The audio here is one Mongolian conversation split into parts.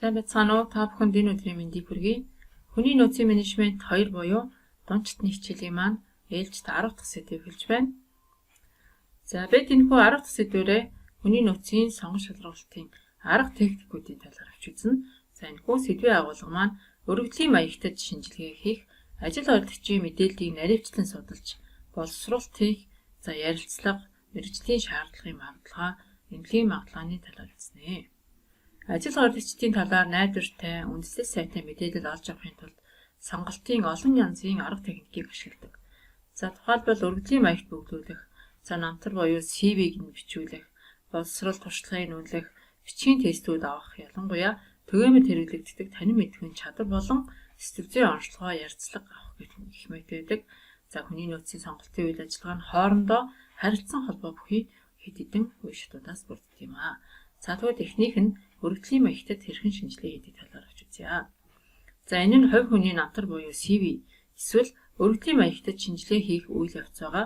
Сайн байцгаана уу? Та бүхэнд энэ өдрийн мэндийг хүргэе. Хүний нөөцийн менежмент 2 буюу дунд читний хичээлийн маань ээлжид 10 дахь сэдвийг хэлж байна. За бид энэхүү 10 дахь сэдвээрээ хүний нөөцийн сонгон шалгуулалтын арга техникүүдийн талаар авч үзнэ. За энэхүү сэдвийн агуулга маань өргөдлийн маягтад шинжилгээ хийх, ажил ойрлагчийн мэдээллийг наривчлан судалж, боловсруулалт хийх, за ярилцлага, мэргэжлийн шаардлагын магадлал, эмнэлгийн магадлалны талаар үзнэ. Ажил ойрлагчдын талаар найдвартай, үндэслэл сайтай мэдээлэл олж авахын тулд сонголтын олон янзын арга техникийг ашигладаг. За тухайлбал өргөдлийн маягт бөглүүлэх, за намтар буюу CV-г нь бичүүлэх, боловсрол туршлагыг нүүлэх, бичгийн тестүүд авах, ялангуяа түгээмэл хэрэглэгддэг танин мэдхийн чадвар болон сэтгэл зүйн онцлогоо ярилцлага авах гэх мэт байдаг. За хүний нөөцийн сонголтын үйл ажиллагаа нь хоорондоо харилцан холбоо бүхий хэд хэдэн үе шатуудаас бүрддэг юм аа. За тэгвэл эхнийх нь өргөдлийн маягтад хэрхэн шинжилгээ хийдэг талаар авч үзье. За энэ нь хувь хүний намтар буюу CV эсвэл өргөдлийн маягтад шинжилгээ хийх үйл явц байгаа.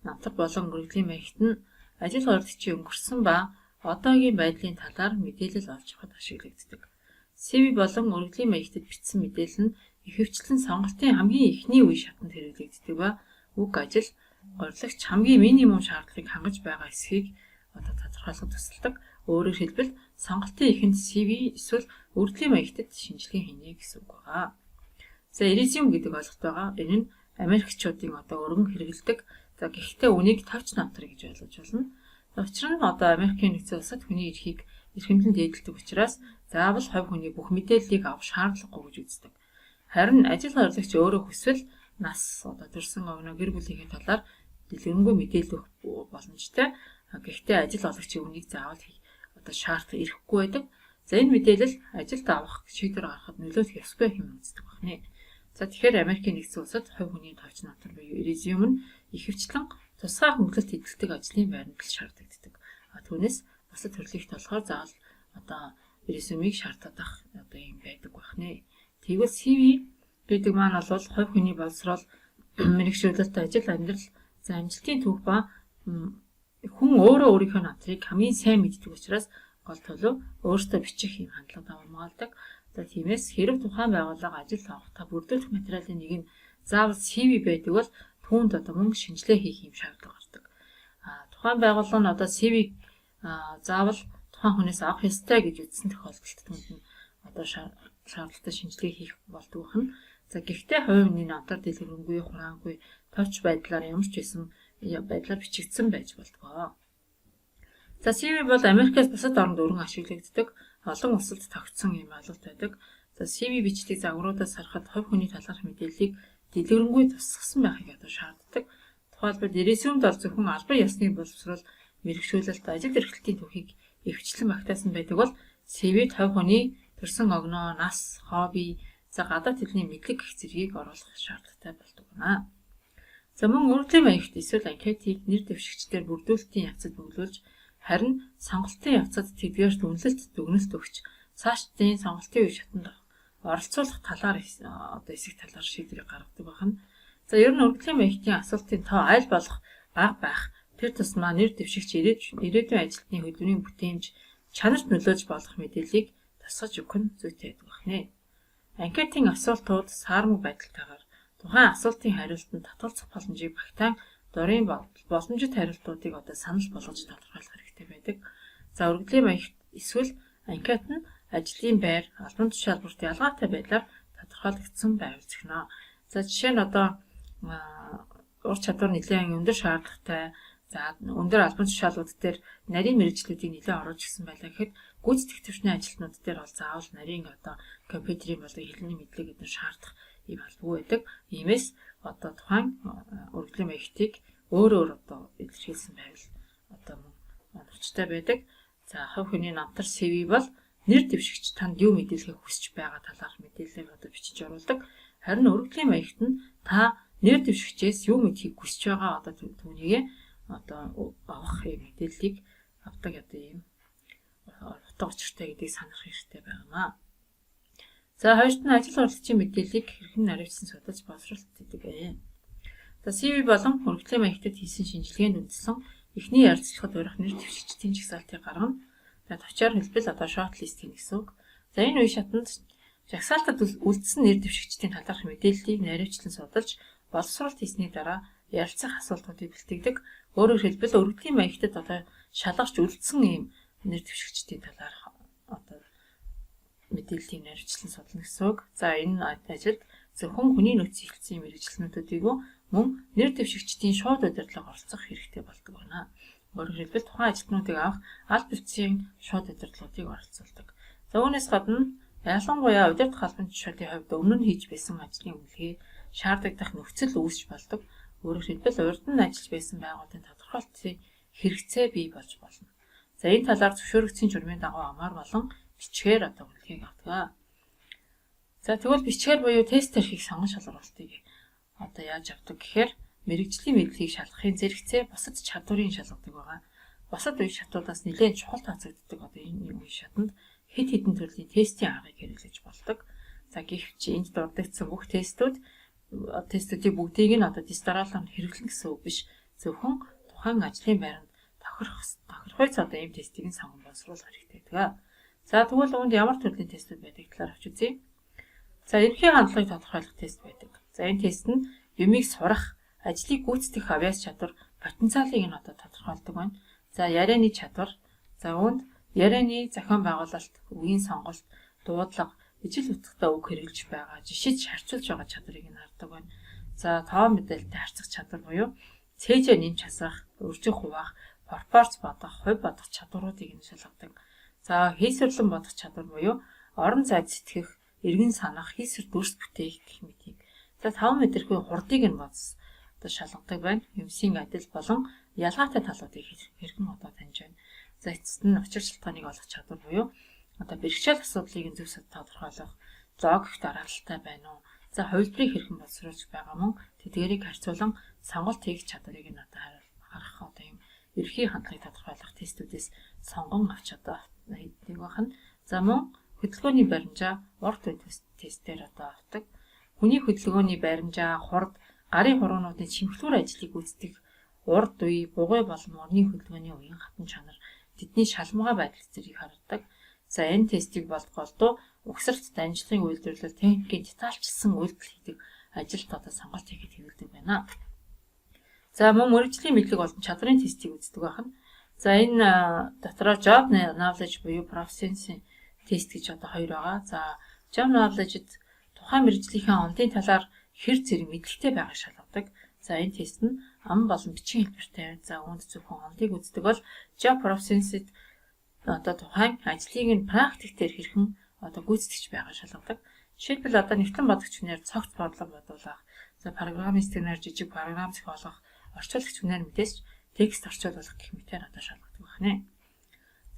Намтар болон өргөдлийн маягт нь ажил ойрлагчийн өнгөрсөн ба одоогийн байдлын талаар мэдээлэл олж авахд ашиглагддаг. CV болон өргөдлийн маягтад бичсэн мэдээлэл нь ихэвчлэн сонголтын хамгийн эхний үе шатанд хэрэглэгддэг ба уг ажил ойрлагч хамгийн минимум шаардлагыг хангаж байгаа эсхийг тодорхойлоход тусалдаг. Өөрөөр хэлбэл сонголтын эхэнд CV эсвэл өргөдлийн маягтад шинжилгээ хийнэ гэсэн үг байна. За резюм гэдэг ойлголт байгаа. Энэ нь Америкчуудын өргөн хэрэглэдэг. За гэхдээ үнийг товч намтар гэж ойлгож байна. Учир нь Америкийн нэгдсэн улсад хүний эрхийг эрхэмлэн дээдэлдэг учраас заавал хувь хүний бүх мэдээллийг авах шаардлагагүй гэж үздэг. Харин ажил ойрлагч өөрөө хүсвэл нас, төрсэн огно, гэр бүлийнхээ талаар дэлгэрэнгүй мэдээлэл өгөх боломжтой. Гэхдээ ажил олгогчийн үнийг заавал шаардлага ирэхгүй байдаг. За энэ мэдээлэл ажилд авах шийдвэр гаргахад нөлөөлөх ёсгүй юм үздэг байна. За тэгэхээр Америкийн нэгдсэн улсад хувь хүний товч намтар буюу резюм нь ихэвчлэн тусгай хөнгөлөлт эзэлдэг ажлын байранд л шаардлагдаг. Түүнээс бусад төрлөخت болохоор заавал резюмийг шаардах юм байдаг байна. Тэгвэл CV гэдэг маань бол хувь хүний боловсрол, мэргэжүүлэлт, ажил, амьдрал, за амжилтын түүх ба хүн өөрөө өөрийнхөө намтрыг хамгийн сайн мэддэг учраас гол төлөв өөртөө бичих юм хандлага хамгаалдаг. За тиймээс хэрэг тухайн байгууллага ажил авахдаа бүрдүүлэх материалын нэг нь заавал CV байдаг бол түүнд мөн шинжилгээ хийх юм шаардлага гардаг. Тухайн байгууллага нь CV заавал тухайн хүнээс авах ёстой гэж үзсэн тохиолдолд түүнд нь шаардлагатай шинжилгээ хийх болдог байна. За гэхдээ хувь хүний намтар дэлгэрэнгүй, хураангүй, товч байдлаар ямар ч байсан байдлаар бичигдсэн байж болтгоо. За CV бол Америкээс бусад оронд өргөн ашиглагддаг, олон улсад тогтсон юм алгалт байдаг. За CV бичлэг загваруудаас харахад хувь хүний талаарх мэдээллийг дэлгэрэнгүй тусгасан байхыг шаарддаг. Тухайлбал резюмд бол зөвхөн албан ёсны боловсрол, мэргэжүүлэлт, ажил эрхлэлтийн түүхийг ихэвчлэн багтаасан байдаг бол CV-д хувь хүний төрсэн огноо, нас, хобби, за гадаад хэлний мэдлэг гэх зэргийг оруулах шаардлагатай болдог байна. За мөн өргөдлийн маягт эсвэл анкетыг нэр дэвшигчдээр бүрдүүлэлтийн явцад бөглүүлж, харин сонголтын явцад тэдгээрт үнэлэлт дүгнэлт өгч, цаашдын сонголтын үе шатанд оролцуулах талаар эсэх талаар шийдвэрийг гаргадаг байна. За ер нь өргөдлийн маягтын асуултын тоо аль болох бага байх, тэр тусмаа нэр дэвшигч ирээдүйн ажилтны хөдөлмөрийн бүтээмж, чанарт нөлөөж болох мэдээллийг тусгаж өгөх нь зүйтэй байдаг байна. Анкетын асуултууд саармаг байдалтайгаар тухайн асуултын хариултанд татгалзах боломжийг багтаан дурын боломжит хариултуудыг санал болгож тодорхойлох хэрэгтэй байдаг. За өргөдлийн маягт эсвэл анкет нь ажлын байр, албан тушаалбарт ялгаатай байдлаар тодорхойлогдсон байвал зохино. За жишээ нь ур чадвар нэлээд өндөр шаардлагатай, за өндөр албан тушаалууд дээр нарийн мэргэжлүүдийг нэлээд оруулж гисэн байлаа гэхэд гүйцэтгэх төвчний ажилтнууд дээр бол заавал нарийн компьютерийн болон хэлний мэдлэг гэдэг шаардах юм албагүй байдаг. Иймээс тухайн өргөдлийн маягтыг өөр илэрхийлсэн байвал оновчтой байдаг. За хувь хүний намтар CV бол нэр дэвшигч танд юу мэдээлэхийг хүсэж байгаа талаарх мэдээллийг бичиж оруулдаг. Харин өргөдлийн маягт нь та нэр дэвшигчээс юу мэдхийг хүсэж байгаа түүнийг авах мэдээллийг авдаг юм утга учиртай гэдгийг санах хэрэгтэй байна. За хоёрт нь ажил ойрлагчийн мэдээллийг хэрхэн наривчлан судалж боловсруулалт хийдэг. За CV болон өргөдлийн маягтад хийсэн шинжилгээнд үндэслэн эхний ярилцлагад урих нэр дэвшигчдийн жагсаалтыг гаргана. За товчоор хэлбэл шорт лист хийн гэсэн үг. За энэ үе шатанд жагсаалтад үлдсэн нэр дэвшигчдийн талаарх мэдээллийг наривчлан судалж, боловсруулалт хийсний дараа ярилцах асуултуудыг бэлтгэдэг. Өөрөөр хэлбэл өргөдлийн маягтад одоо шалгарч үлдсэн ийм нэр дэвшигчдийн талаарх одоо мэдээллийг наривчлан судлах гэсэн үг. За энэ ажилд зөвхөн хүний нөөцийн хэлтсийн мэргэжилтнүүдийг мөн нэр дэвшигчдийн шууд удирдлага оролцох хэрэгтэй болдог байна. Өөрөөр хэлбэл тухайн ажилтнуудыг авах аль бивцийн шууд удирдлагуудыг оролцуулдаг. За үүнээс гадна ялангуяа удирдах албан тушаалын хувьд өмнө нь хийж байсан ажлын үнэлгээ шаардлагадах нөхцөл үүсч болдог. Өөрөөр хэлбэл урд нь ажиллаж байсан байгууллагын тодорхойлолтын хэрэгцээ бий болж болно. За энэ талаар зөвшөөрөгдсөн журмын дагуу амаар болон бичгээр одоо үнэлгээг авдаг. За тэгвэл бичгээр буюу тест тархийг сонгон шалгуулалтыг одоо яаж авдаг гэхээр мэрэгжлийн мэдлэгийг шалгахын зэрэгцээ бусад чадварыг шалгадаг байгаа. Бусад үе шатуудаас нэлээд чухал тооцогддог одоо энэ үе шатанд хэд хэдэн төрлийн тестийн аргыг хэрэглэж болдог. За гэвч энд дурддагдсан бүх тестүүдийг бүгдийг нь одоо дистаралаар хэрэглэн гэсэн үг биш. Зөвхөн тухайн ажлын байранд тохирохойц одоо ийм тестийг нь сонгон боловсруулах хэрэгтэй байдаг. За тэгвэл үүнд ямар төрлийн тестүүд байдаг талаар авч үзье. За ерөнхий хандлагыг тодорхойлох тест байдаг. За энэ тест нь юмыг сурах, ажлыг гүйцэтгэх авяас чадвар, потенциалыг нь одоо тодорхойлдог байна. За ярианы чадвар, за үүнд ярианы зохион байгуулалт, үгийн сонголт, дуудлага, ижил утгатай үг хэрэглэж байгаа, жишээж харьцуулж байгаа чадварыг нь хардаг байна. За тоо мэдээлэлтэй харьцах чадвар буюу цээжээ нэмж хасах, өржих хуваах, пропорц бодох, хувь бодох чадваруудыг нь шалгадаг. За хийсвэрлэн бодох чадвар буюу орон зайд сэтгэх, эргэн санах, хийсвэр дүрс бүтээх гэх мэтийг. За 5 мэдрэхүй хурдыг нь одоо шалгадаг байна. Юмсийн адил болон ялгаатай талуудыг хэрхэн одоо таньж байна. За эцэст нь учир шалтгааныг олох чадвар буюу одоо бэрхшээл асуудлыг нь зөв тодорхойлох, логик дараалалтай байна уу? За хувилбарыг хэрхэн боловсруулж байгаа мөн тэдгээрийг харьцуулан сонголт хийх чадварыг нь одоо харах одоо юм ерхий хандлагыг тодорхойлох тестүүдээс сонгон авч одоо хийдэг байна. За мөн хөдөлгөөний баримжаа урт үе тестээр одоо авдаг. Хүний хөдөлгөөний баримжаа, хурд, гарын хуруунуудын чимхлүүр ажлыг гүйцэтгэх урд үе, бугуй болон мөрний хөдөлгөөний үеийн хатан чанар, тэдний шалмгаа байдал зэргийг хардаг. За энэ тестийг болдгоолдоо угсарт дамжлагын үйлдвэрлэл техникийн детальчилсан үйлдэл хийдэг ажилд одоо сонголт хийхэд хэрэглэдэг байна. За мөн мэргэжлийн мэдлэг болон чадрын тестийг үздэг байна. За энэ дотроо job knowledge буюу proficiency тест гэж одоо хоёр байгаа. За job knowledge-д тухайн мэргэжлийнхээ онлын талаар хэр зэрэг мэдлэгтэй байгааг шалгадаг. За энэ тест нь ам болон бичгийн хэлбэртэй. За үүнд зөвхөн онлыг үздэг бол job proficiency-д одоо тухайн ажлыг нь практик дээр хэрхэн одоо гүйцэтгэж байгааг шалгадаг. Жишээлбэл одоо нэгтлэн бодогч хүнээр цогц бодлого бодуулах, за программист хүнээр жижиг програм зохиолох, орчуулагч хүнээр мэдээж текст орчуулах гэх мэтээр одоо шалгадаг байна.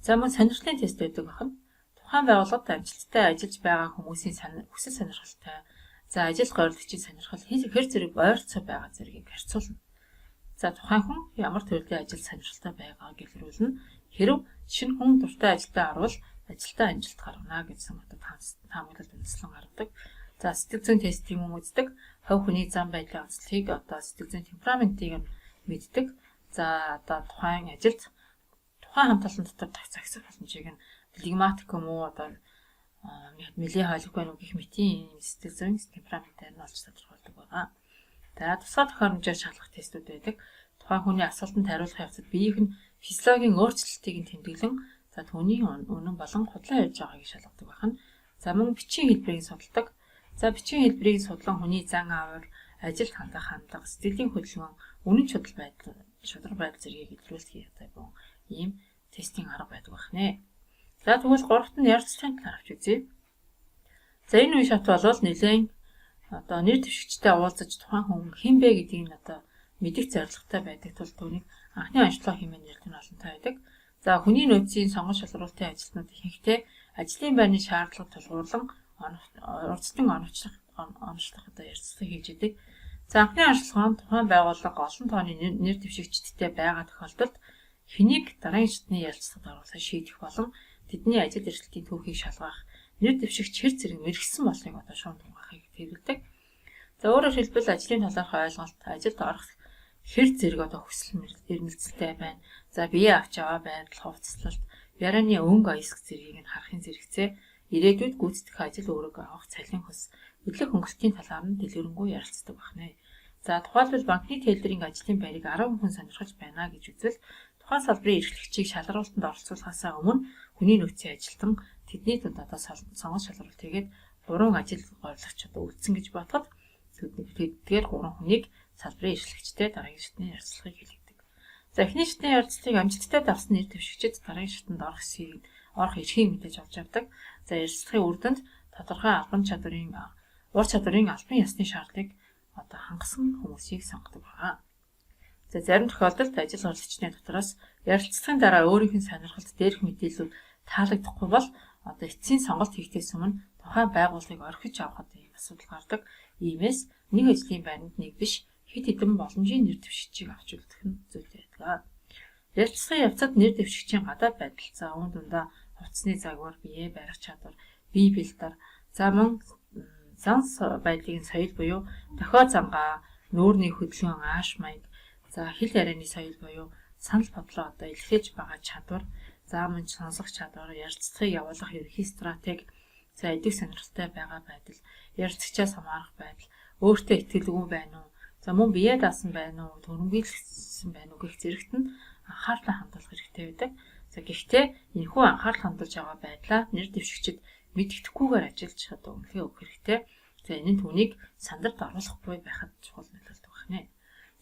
За мөн сонирхлын тест байдаг байна. Тухайн байгууллагад амжилттай ажиллаж байгаа хүмүүсийн хүсэл сонирхолтой, за ажил гойрлагчийн сонирхол хэр зэрэг ойрцоо байгаа зэргийг харьцуулна. За тухайн хүн ямар төрлийн ажил сонирхолтой байгааг илрүүлнэ. Хэрв шинэ хүн дуртай ажилдаа орвол ажилдаа амжилт гаргана гэсэн одоо таамаглалт үндэслэн гаргадаг. За сэтгэл зүйн тестийг мөн үздэг. Хувь хүний зам байдлын онцлогийг одоо сэтгэл зүйн темпераментийг мэддэг. За одоо тухайн ажилд тухайн хамт олон дотор загсах боломжийг нь флегматик юм уу одоо мэлийн хойлог байна уу гэх мэтийн сэтгэл зүйн темпераментээр нь олж тодорхойлдог байгаа. За тусгай тохиолдолд шалгах тестүүд байдаг. Тухайн хүний асуултанд хариулах явцад биеийнх нь физиологийн өөрчлөлтийг нь тэмдэглэн за түүний үнэн болон худлаа ярьж байгааг шалгадаг байна. За мөн бичгийн хэлбэрийг судалдаг. За бичгийн хэлбэрийг судлан хүний зан авир, ажилд хандах хандлага, сэтгэлийн хөдөлгөөн, үнэн шудраг байдал зэргийг илрүүлэх юм ийм тестийн арга байдаг байна. За тэгвэл гуравт нь ярилцлагын талаар авч үзье. За энэ үе шат бол нэлээд одоо нэр дэвшигчтэй уулзаж тухайн хүн хэн бэ гэдгийг нь одоо мэдэх зорилготой байдаг тул түүнийг анхны онцлог хэмээн нэрлэх нь олонтой байдаг. За хүний нөөцийн сонгон шалгуулалтын ажилтнууд ихэнхдээ ажлын байрны шаардлага тулгуурлан урдстан оночлох одоо ярилцлага хийж идэг. За анхны онцлогоо тухайн байгууллага олон тооны нэр дэвшигчдтэй байгаа тохиолдолд хэнийг дараагийн шатны ярилцлагад оруулахыг шийдэх болон тэдний ажил эрсдэлтийн түүхийг шалгах, нэр дэвшигч хэр зэрэг мэрэгсэн болохыг одоо шууд тунгаахыг хэрэглэдэг. За өөрөөр хэлбэл ажлын талаарх ойлголт, ажилд орох хэр зэрэг одоо хүсэл эрмэлзэлтэй байна. За бие авч аваа байдал, хувцаслалт, ярианы өнгө аясг зэргийг нь харахын зэрэгцээ ирээдүйд гүйцэтгэх ажил үүрэг авах цалин хос, эдлэг хөнгөлтийн талаар нь дэлгэрэнгүй ярилцдаг байна. За тухайлбал банкны тейлдерийн ажлын байрыг 10 хүн сонирхож байна гэж үзвэл тухайн салбарын эрхлэгчийг шалгаруулалтанд оролцуулахаасаа өмнө хүний нөөцийн ажилтан тэдний дунд сонгож шалгаруулалт хийгээд 3 ажил горлогч үлдсэн гэж бодоход тэдгээр 3 хүнийг салбарын эрхлэгчтэй дараагийн шатны ярилцлагыг хийлгдэг. За эхний шатны ярилцлагыг амжилттай давсан нэр дэвшигчид дараагийн шатанд орох эрхийг мэдээж олж авдаг. За ярилцлагын үр дүнд тодорхой ур чадварын албан ёсны шаардлагыг хангасан хүмүүсийг сонгодог байна. За зарим тохиолдолд ажил горлогчны дотроос ярилцлагын дараа өөрийнх нь сонирхолд дээрх мэдээлэл таалагдахгүй бол эцсийн сонголт хийхээс өмнө тухайн байгууллагыг орхиж авахд ийм асуудал гардаг. Иймээс нэг ажлын байранд нэг биш хэд хэдэн боломжийн нэр дэвшигчийг авч үлдэх нь зүйтэй байдаг. Ярилцлагын явцад нэр дэвшигчийн гадаад байдал, за үүн дундаа хувцсны загвар, биеэ барих чадвар, бие бэлтар, за мөн занс байдлын соёл буюу дохио зангаа, нүүрний хөдөлгөөн, ааш маяг, за хэл ярианы соёл буюу санал бодлоо илэрхийлж байгаа чадвар, за мөн сонсох чадвар, ярилцлагыг явуулах ерөнхий стратеги, за эдэг сонирхолтой байгаа байдал, ярилцагчаас хамаарах байдал, өөртөө итгэлгүй байна уу, за мөн бие даасан байна уу, төрөмгийлсэн байна уу гэх зэрэгт нь анхаарлаа хандуулах хэрэгтэй байдаг. За гэхдээ энэхүү анхаарал хандуулж байгаа байдлаа нэр дэвшигчид мэддэхгүйгээр ажиллаж үнэлгээ өгөх хэрэгтэй. За энэ нь түүнийг сандарт оруулахгүй байхад чухал нөлөөлдөг байна.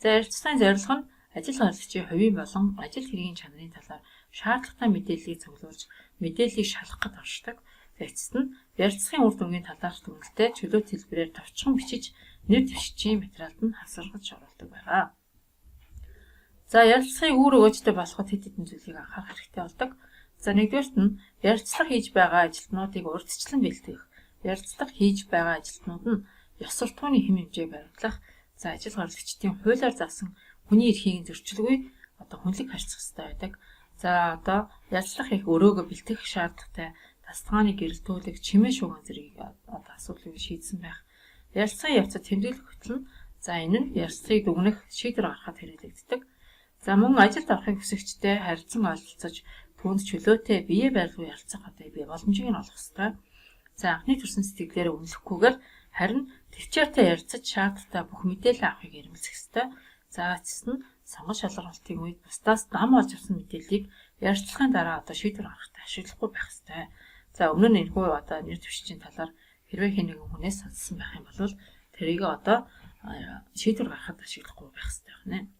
За ярилцлагын зорилго нь ажил горлогчийн хувийн болон ажил хэргийн чанарын талаар шаардлагатай мэдээллийг цуглуулж мэдээллийг шалгах гэж оршдог. Эцэст нь ярилцлагын үр дүнгийн талаарх дүгнэлтэд чөлөөт хэлбэрээр товчхон бичиж нэр дэвшигчийн материалд нь хасаргаж оруулдаг байгаа. За ярилцлагын үр өгөөжтэй болоход хэд хэдэн зүйлийг анхаарах хэрэгтэй болдог. За нэгдүгээрт нь ярилцлага хийж байгаа ажилтнуудыг урьдчилан бэлтгэх. Ярилцлага хийж байгаа ажилтнууд нь ёс суртахууны хэм хэмжээг баримтлах. За ажил горлогчдын хуулиар заасан хүний эрхийг зөрчилгүй хүнлэг харьцах хэрэгтэй байдаг. За ярилцлага хийх өрөөгөө бэлтгэх шаардлагатай тасалгааны гэрэлтүүлэг, чимээ шугам зэрэг асуудлыг шийдсэн байх. Ярилцлагын явцад тэмдэглэх хөтөл нь за энэ нь ярилцлагыг дүгнэх, шийдвэр гаргахад хэрэглэгддэг. За мөн ажилд орохыг хүсэгчтэй харилцан ойлголцож түүнд чөлөөтэй бие барилгүй ярилцах боломжийг нь олох ёстой. За анхны төрсэн сэтгэлээрээ үнэлэхгүйгээр харин төвчээртэй ярилцаж шаардлагатай бүх мэдээлэл авахыг эрмэлзэх ёстой. За эцэст нь сонгож шалгуулалтын үед бусдаас дам олж авсан мэдээллийг ярилцлагын дараа шийдвэр гаргахад ашиглахгүй байх ёстой. За өмнө нь энэхүү нэр дэвшигчийн талаар хэрвээ хэн нэгэн хүнээс сонссон байх юм бол тэрийг шийдвэр гаргахад ашиглахгүй байх ёстой байна.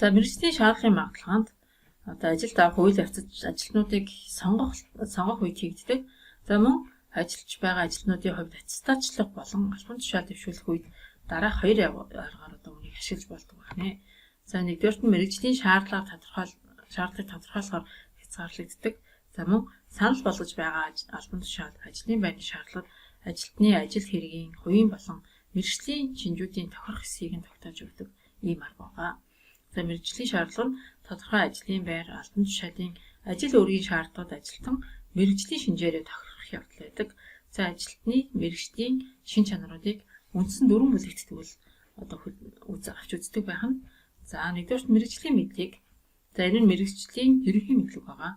За мэргэжлийн шаардлагын магадлалд ажилд авах үйл явцад ажилтнуудыг сонгох үед хийгддэг. За мөн ажиллаж байгаа ажилтнуудын хувьд аттестачлах болон албан тушаал дэвшүүлэх үед дараах хоёр аргаар үүнийг ашиглаж болдог байна. За нэгдүгээрт нь мэргэжлийн шаардлагыг тодорхойлохоор хязгаарлагддаг. За мөн санал болгож байгаа албан тушаал, ажлын байрны шаардлага, ажилтны ажил хэргийн, хувийн болон мэргэжлийн шинжүүдийн тохирох хэсгийг нь тогтоож өгдөг ийм арга байгаа. За мэргэжлийн шаардлага нь тодорхой ажлын байр, албан тушаалын ажил өөрийн шаардлагад ажилтан мэргэжлийн шинжээрээ тохирох явдал байдаг. За ажилтны мэргэжлийн шин чанаруудыг үндсэн 4 бүлэгт тэгвэл авч үздэг байх нь. За нэгдүгээрт мэргэжлийн мэдлэг. За энэ нь мэргэжлийн ерөнхий мэдлэг байгаа.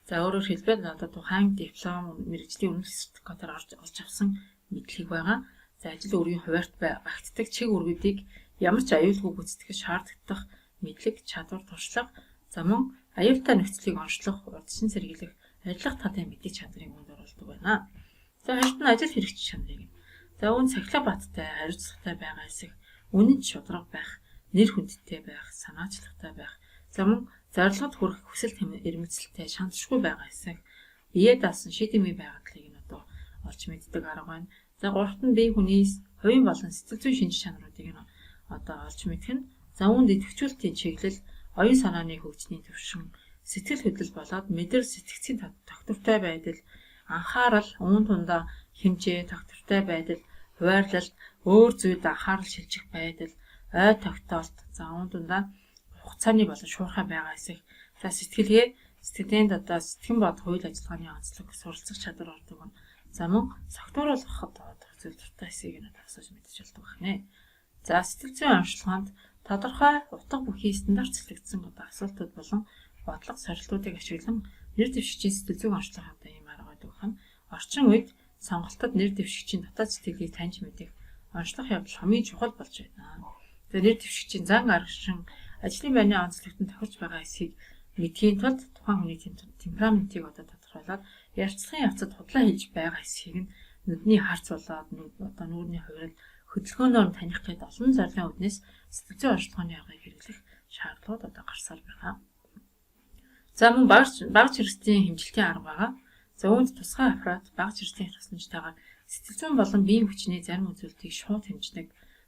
За өөрөөр хэлбэл тухайн диплом, мэргэжлийн үнэлэх сертификатаар олж авсан мэдлэг байгаа. За ажил өөрийн хуваарьт багтдаг чиг үүргүүдийг ямар ч аюулгүй гүйцэтгэж шаардлагатай мэдлэг, чадвар, туршлага, за мөн аюултай нөхцөлийг онцлох, урдчин сэргийлэх, арилгах талын мэдээ чадрыг үүнд оруулдаг байна. За харин ажил хэрэгч чанарыг. За үүн цахилгаан баттай, хариуцлагатай байгаа эсэх, үнэн шударга байх, нэр хүндтэй байх, санаачлагтай байх, за мөн зорилгод хүрэх хүсэл эрмэлзэлтэй, шаналшгүй байгаа эсэх, бие даасан шийдэмий байгадлыг нь олж мэддэг арга байна. За гуравт нь бие хүний хувийн болон сэтгэл зүйн шинж чанаруудыг нь олж мэдэх нь. За үүнд идэвхжүүлэлтийн чиглэл, оюун санааны хөгжлийн түвшин, сэтгэл хөдлөл болоод мэдрэл сэтгцийн тогтвортой байдал, анхаарал, үүн тундаа хэмжээ, тогтвортой байдал, хуваарлал, өөр зүйлд анхаарал шилжих байдал, ой тогтоолт, за үүн тундаа хугацааны болон шуурхай байгаа эсэх, за сэтгэлийн сэтгэн бод хууль ажиллагааны онцлог, суралцах чадвар ордог нь. За мөн согтууруулахад зүйл дуртай эсэхийг нь асууж мэдэж болдог байна. За сэтгэл зүйн онцлогоонд тодорхой утга бүхий стандартчлагдсан асуултууд болон бодлого сорилтуудыг ашиглан нэр дэвшигчийн сэтгэл зүйн онцлогоо ийм арга байдаг хан. орчин үед сонголтод нэр дэвшигчийн дотоод сэтгэлийг таньж мэдэх онцлог явдал хамгийн чухал болж байна. Тэгээд нэр дэвшигчийн зан аргашин ажлын байрны онцлогтод тохирч байгаа эсхийг мэдхийн тулд тухайн хүний темпераментийг тодорхойлоод ярилцлагын явцад худлаа хийж байгаа эсхийг нь нүдний харц болоод нүүрний хувирал хөдөлгөөнөөр таних гээд олон зорилгын үүднээс сэтгэл зүйн орчуулгын аргыг хэрэглэх шаардлагууд гарсаар байгаа. За мөн багц хэрэгслийн хэмжилтийн арга байгаа. За үүнд тусгай аппарат багц хэрэгслийн тусламжтайгаар сэтгэл зүйн болон биеийн хүчний зарим үзүүлэлтийг шууд хэмждэг.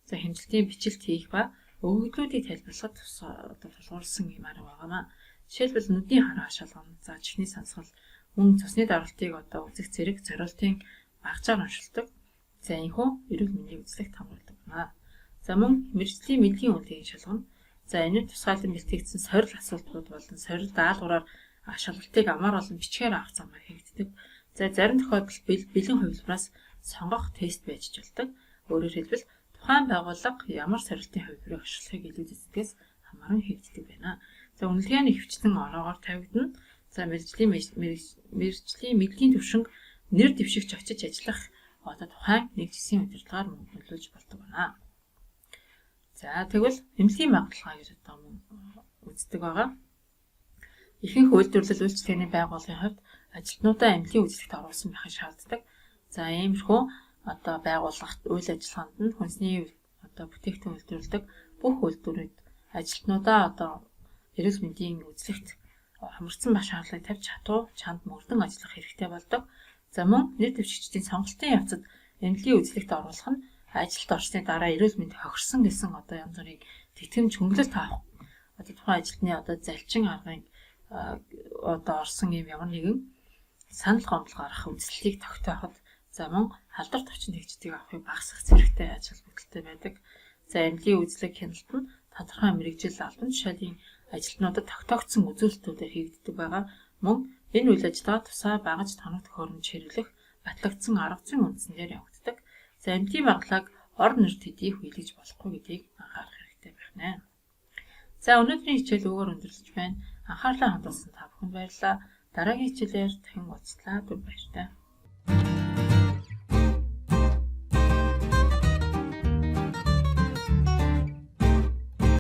За хэмжилтийн бичлэлт хийх ба өгөгдлүүдийг тайлбарлахад тулгуурласан юм арга байгаамаа. Жишээлбэл нүдний хараа шалгана, за чихний сансгал, мөн цусны даралтыг үзэх зэрэг зориултын багцаар уншилдаг. За энэхүү эрүүл мэндийн үзлэгт хамруулдаг байна. За мөн мэргэжлийн мэдлийн үнэлгээг шалгана. За энэ тусгаалan бэлтгэгдсэн сорил асуултууд болон сорил даалгавраар шалгалтыг амар болон бичгээр авах замаар хийгддэг. За зарим тохиолдолд бэлэн хувилбараас сонгох тест байж болдог. Өөрөөр хэлбэл тухайн байгууллага ямар сорилтын хувилбарыг ашиглахыг илүү эцэгээс хамааран хийгддэг байна. За үнэлгээ нь ихэвчлэн ороогоор тавигдана. За мэргэжлийн мэдлийн төвшинг нэр дэвшигч очиж ажиллах тухайн нэг жилийн удирдлагаар нөлөөлж болдог байна. За тэгвэл эмнэлгийн байгууллага гэж үздэг байгаа. Ихэнх үйлдвэрлэл үйлчлэгээний байгууллагын хувьд ажилтнуудаа эмнэлгийн үзлэгт оруулсан байхыг шаарддаг. За иймэрхүү байгууллагт үйл ажиллагаанд нь хүнсний бүтээгдэхүүн үйлдвэрлэдэг бүх үйлдвэрүүд ажилтнуудаа эрүүл мэндийн үзлэгт хамарсан баг шаардлагыг тавьж чадуу чанд мөрдөн ажиллах хэрэгтэй болдог. За мөн нэр дэвшигчдийн сонголтын явцад эмнэлгийн үзлэгт оруулах нь ажилд орсны дараа эрүүл мэнд хохирсон гэсэн янз бүрийн тэтгэмж хөнгөлөлт авах тухайн ажилтны залчин аргыг орсон юм ямар нэгэн санал гомдол гарах үзэлтийг тогтооход за мөн халдварт орчин тэгждгийг авахыг багасгах зэрэгтэй ажил бүтэлтэй байдаг. За эмнэлгийн үзлэг хяналт нь тодорхой мэргэжил албан тушаалын ажилтнуудад тогтоогдсон үзүүлэлтүүдээр хийгддэг байгаа. Мөн энэ үйл ажиллагаа тусаа багаж тоног төхөөрөмж хэрэглэх батлагдсан арга зүйн үндсээр явагддаг. За эмнэлгийн байгууллага ор нэр төдийг хүлээж болохгүй гэдгийг анхаарах хэрэгтэй байна. За өнөөдрийн хичээл өгөр өндөрлөж байна. Анхаарлаа хандуулсан та бүхэнд баярлалаа. Дараагийн хичээлээр дахин уулзлаа. Түр баярлалаа.